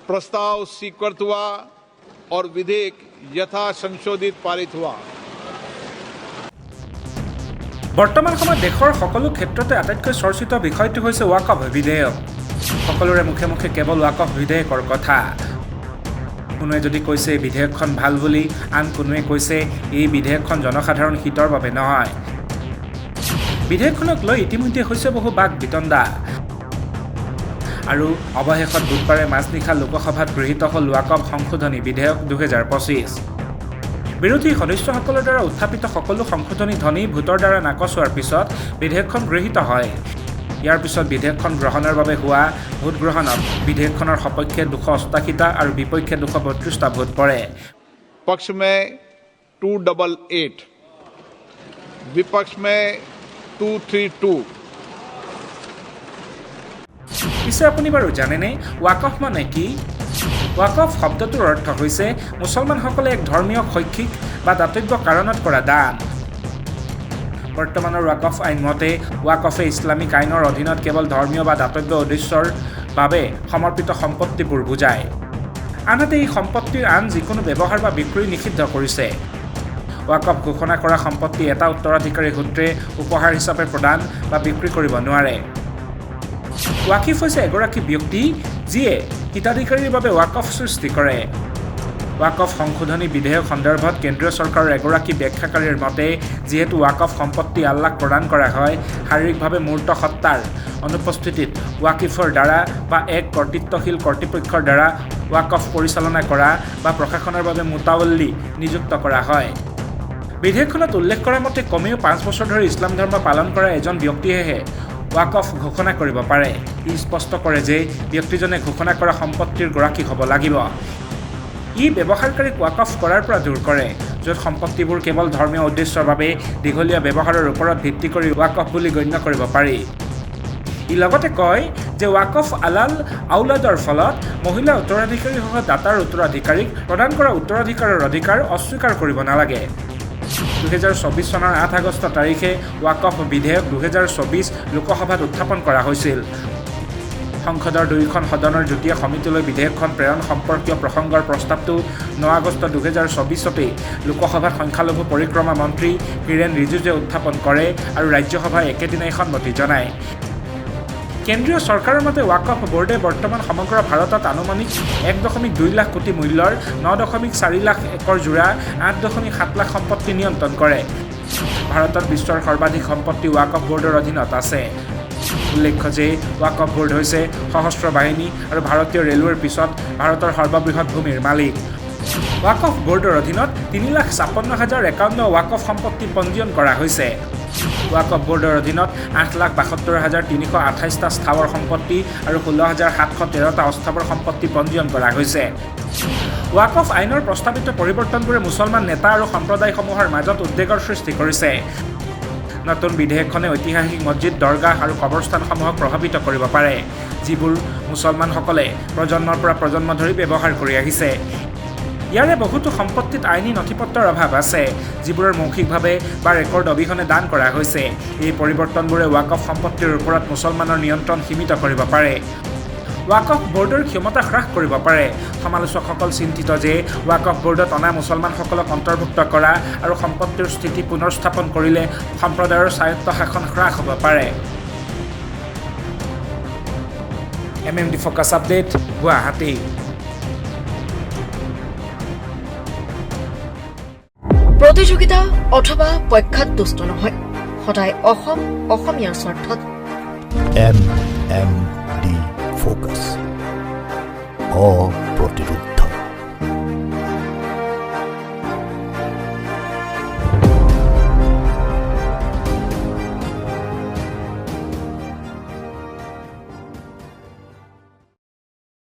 प्रस्ताव स्वीकृत हुआ और विधेयक यथा संशोधित पारित हुआ। বৰ্তমান সময়ত দেশৰ সকলো ক্ষেত্ৰতে আটাইতকৈ চৰ্চিত বিষয়টো হৈছে ৱাকফ বিধেয়ক। সকলোৰে মুখে মুখে কেৱল ৱাকফ বিধেয়কৰ কথা। কোনোৱে যদি কৈছে এই বিধেয়কখন ভাল বুলি, আন কোনোৱে কৈছে এই বিধেয়কখন জনসাধাৰণ হিতৰ বাবে নহয়। বিধেয়কখনক লৈ ইতিমধ্যে হৈছে বহু বাক বিতণ্ডা। আৰু অৱশেষত বুধবাৰে মাজনিশা লোকসভাত গৃহীত হ'ল ৱাকফ সংশোধনী বিধেয়ক 2025। বিৰোধী সদস্যসকলৰ দ্বাৰা উত্থাপিত সকলো সংশোধনী ধ্বনি ভোটৰ দ্বাৰা নাকচ হোৱাৰ পিছত বিধেয়কখন গৃহীত হয়। ইয়াৰ পিছত বিধেয়কখন গ্ৰহণৰ বাবে হোৱা ভোট গ্ৰহণত বিধেয়কখনৰ সপক্ষে 288টা আৰু বিপক্ষে 232টা ভোট পৰে। पक्ष में 288, विपक्ष में 232। পিছে আপুনি বাৰু জানেনে ৱাকফ মানে কি? ৱাকফ শব্দটোৰ অৰ্থ হৈছে মুছলমানসকলে এক ধৰ্মীয়, শৈক্ষিক বা দাতব্য কাৰণত কৰা দান। বৰ্তমানৰ ৱাকফ আইন মতে ৱাকফে ইছলামিক আইনৰ অধীনত কেৱল ধৰ্মীয় বা দাতব্য উদ্দেশ্যৰ বাবে সমৰ্পিত সম্পত্তিবোৰ বুজায়। আনহাতে এই সম্পত্তিৰ আন যিকোনো ব্যৱহাৰ বা বিক্ৰী নিষিদ্ধ কৰিছে। ৱাকফ ঘোষণা কৰা সম্পত্তি এটা উত্তৰাধিকাৰী সূত্ৰে উপহাৰ হিচাপে প্ৰদান বা বিক্ৰী কৰিব নোৱাৰে। ৱাকিফ হৈছে এগৰাকী ব্যক্তি যিয়ে হিতাধিকাৰীৰ বাবে ৱাকফ সৃষ্টি কৰে। ৱাকফ সংশোধনী বিধেয়ক সন্দৰ্ভত কেন্দ্ৰীয় চৰকাৰৰ এগৰাকী ব্যাখ্যাকাৰীৰ মতে যিহেতু ৱাকফ সম্পত্তি আল্লাহক প্ৰদান কৰা হয়, শাৰীৰিকভাৱে মূৰ্ত সত্তাৰ অনুপস্থিতিত ৱাকিফৰ দ্বাৰা বা এক কৰ্তৃত্বশীল কৰ্তৃপক্ষৰ দ্বাৰা ৱাকফ পৰিচালনা কৰা বা প্ৰশাসনৰ বাবে মুতাৱল্লী নিযুক্ত কৰা হয়। বিধেয়কখনত উল্লেখ কৰা মতে কমেও 5 বছৰ ধৰি ইছলাম ধৰ্ম পালন কৰা এজন ব্যক্তিয়েহে ৱাকফ ঘোষণা কৰিব পাৰে। ই স্পষ্ট কৰে যে ব্যক্তিজনে ঘোষণা কৰা সম্পত্তিৰ গৰাকী হ'ব লাগিব। ই ব্যৱহাৰকাৰীক ৱাকফ কৰাৰ পৰা দূৰ কৰে, য'ত সম্পত্তিবোৰ কেৱল ধৰ্মীয় উদ্দেশ্যৰ বাবে দীঘলীয়া ব্যৱহাৰৰ ওপৰত ভিত্তি কৰি ৱাকফ বুলি গণ্য কৰিব পাৰি। ই লগতে কয় যে ৱাকফ আলাল আউলাদৰ ফলত মহিলা উত্তৰাধিকাৰীসহ দাতাৰ উত্তৰাধিকাৰীক প্ৰদান কৰা উত্তৰাধিকাৰৰ অধিকাৰ অস্বীকাৰ কৰিব নালাগে। 2024 চনৰ 8 আগষ্ট তাৰিখে ৱাকফ বিধেয়ক 2024 লোকসভাত উত্থাপন কৰা হৈছিল। সংসদৰ 2খন সদনৰ যুটীয়া সমিতিলৈ বিধেয়কখন প্ৰেৰণ সম্পৰ্কীয় প্ৰসংগৰ প্ৰস্তাৱটো 9 আগষ্ট 2024 লোকসভাত সংখ্যালঘু পৰিক্ৰমা মন্ত্ৰী কিৰেণ ৰিজিজুৱে উত্থাপন কৰে আৰু ৰাজ্যসভাই একেদিনাই সন্মতি জনায়। কেন্দ্ৰীয় চৰকাৰৰ মতে ৱাকফ বোৰ্ডে বৰ্তমান সমগ্ৰ ভাৰতত আনুমানিক 1.2 লাখ কোটি মূল্যৰ 9.4 লাখ একৰ জোৰা 8.7 লাখ সম্পত্তি নিয়ন্ত্ৰণ কৰে। ভাৰতত বিশ্বৰ সৰ্বাধিক সম্পত্তি ৱাকফ বোৰ্ডৰ অধীনত আছে। উল্লেখ্য যে ৱাকফ বোৰ্ড হৈছে সশস্ত্ৰ বাহিনী আৰু ভাৰতীয় ৰেলৱেৰ পিছত ভাৰতৰ সৰ্ববৃহৎ ভূমিৰ মালিক। ৱাকফ বোৰ্ডৰ অধীনত 3,56,051 ৱাকফ সম্পত্তি পঞ্জীয়ন কৰা হৈছে। ৱাকফ বোৰ্ডৰ অধীনত 8,72,328টা স্থাৱৰ সম্পত্তি আৰু 16,713টা অস্থাৱৰ সম্পত্তি পঞ্জীয়ন কৰা হৈছে। ৱাকফ আইনৰ প্ৰস্তাৱিত পৰিৱৰ্তনবোৰে মুছলমান নেতা আৰু সম্প্ৰদায়সমূহৰ মাজত উদ্বেগৰ সৃষ্টি কৰিছে। নতুন বিধেয়কখনে ঐতিহাসিক মছজিদ, দৰগাহ আৰু কবৰস্থানসমূহক প্ৰভাৱিত কৰিব পাৰে, যিবোৰ মুছলমানসকলে প্ৰজন্মৰ পৰা প্ৰজন্ম ধৰি ব্যৱহাৰ কৰি আহিছে। ইয়াৰে বহুতো সম্পত্তিত আইনী নথিপত্ৰৰ অভাৱ আছে, যিবোৰৰ মৌখিকভাৱে বা ৰেকৰ্ড অবিহনে দান কৰা হৈছে। এই পৰিৱৰ্তনবোৰে ৱাকফ সম্পত্তিৰ ওপৰত মুছলমানৰ নিয়ন্ত্ৰণ সীমিত কৰিব পাৰে। ৱাকফ বোৰ্ডৰ ক্ষমতা হ্ৰাস কৰিব পাৰে। সমালোচকসকল চিন্তিত যে ৱাকফ বোৰ্ডত অনা মুছলমানসকলক অন্তৰ্ভুক্ত কৰা আৰু সম্পত্তিৰ স্থিতি পুনৰ স্থাপন কৰিলে সম্প্ৰদায়ৰ স্বায়ত্তশাসন হ্ৰাস হ'ব পাৰে। MMD focus update, Guwahati. প্ৰতিযোগিতা অথবা পক্ষত দুষ্ট নহয়, সদায় অসমীয়াৰ স্বাৰ্থত। MMD focus, অপ্ৰতিৰোধ।